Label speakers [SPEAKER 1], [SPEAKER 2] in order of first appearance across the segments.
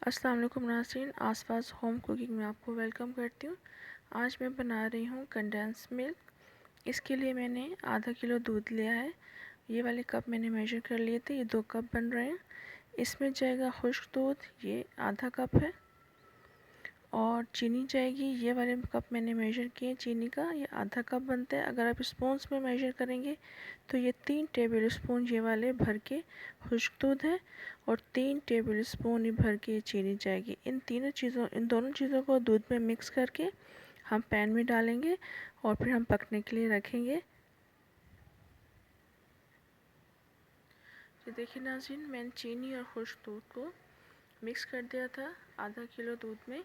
[SPEAKER 1] अस्सलाम वालेकुम नाज़रीन, आसपास होम कुकिंग में आपको वेलकम करती हूँ। आज मैं बना रही हूँ कंडेंस मिल्क। इसके लिए मैंने आधा किलो दूध लिया है। ये वाले कप मैंने मेजर कर लिए थे, ये 2 कप बन रहे हैं। इसमें जाएगा खुश्क दूध, ये आधा कप है, और चीनी जाएगी, ये वाले कप मैंने मेजर किए चीनी का, ये आधा कप बनता है। अगर आप स्पून्स में मेजर करेंगे तो ये 3 टेबल स्पून ये वाले भर के खुश्क दूध है, और 3 टेबल स्पून ही भर के चीनी जाएगी। इन दोनों चीज़ों को दूध में मिक्स करके हम पैन में डालेंगे और फिर हम पकने के लिए रखेंगे। ये देखिए नाज़रीन, मैंने चीनी और खुश्क दूध को मिक्स कर दिया था आधा किलो दूध में,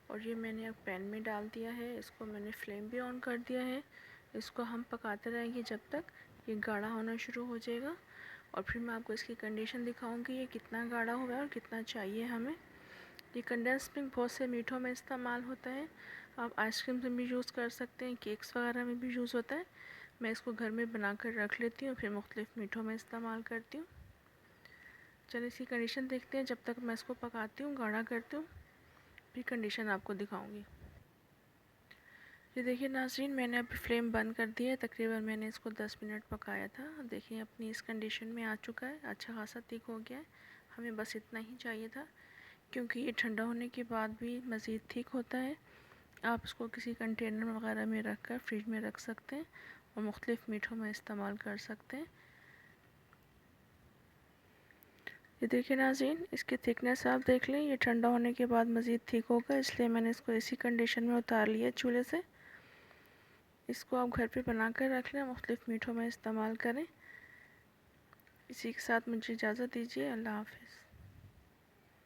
[SPEAKER 1] और ये मैंने अब पैन में डाल दिया है। इसको मैंने फ्लेम भी ऑन कर दिया है। इसको हम पकाते रहेंगे जब तक ये गाढ़ा होना शुरू हो जाएगा, और फिर मैं आपको इसकी कंडीशन दिखाऊंगी ये कितना गाढ़ा हुआ है और कितना चाहिए हमें। ये कंडेंस मिल्क बहुत से मीठों में इस्तेमाल होता है। आप आइसक्रीम में भी यूज़ कर सकते हैं, केक्स वगैरह में भी यूज़ होता है। मैं इसको घर में बना कर रख लेती हूँ, फिर मुख्तलिफ़ मीठों में इस्तेमाल करती हूँ। चलिए इसकी कंडीशन देखते हैं। जब तक मैं इसको पकाती हूँ, गाढ़ा करती हूँ, फिर कंडीशन आपको दिखाऊंगी। ये देखिए नाज़रीन, मैंने अभी फ्लेम बंद कर दिया है। तकरीबन मैंने इसको 10 मिनट पकाया था। देखिए अपनी इस कंडीशन में आ चुका है, अच्छा खासा थिक हो गया है। हमें बस इतना ही चाहिए था, क्योंकि ये ठंडा होने के बाद भी मज़ीद थिक होता है। आप इसको किसी कंटेनर वगैरह में रख कर फ्रिज में रख सकते हैं और मुख्तलिफ़ मीठों में इस्तेमाल कर सकते हैं। ये देखिए नाज़रीन, इसकी थिकनेस आप देख लें। ये ठंडा होने के बाद मज़ीद थिक होगा, इसलिए मैंने इसको इसी कंडीशन में उतार लिया चूल्हे से। इसको आप घर पे बना कर रख लें, मुख्तलिफ़ मीठों में इस्तेमाल करें। इसी के साथ मुझे इजाज़त दीजिए। अल्लाह हाफ़िज़।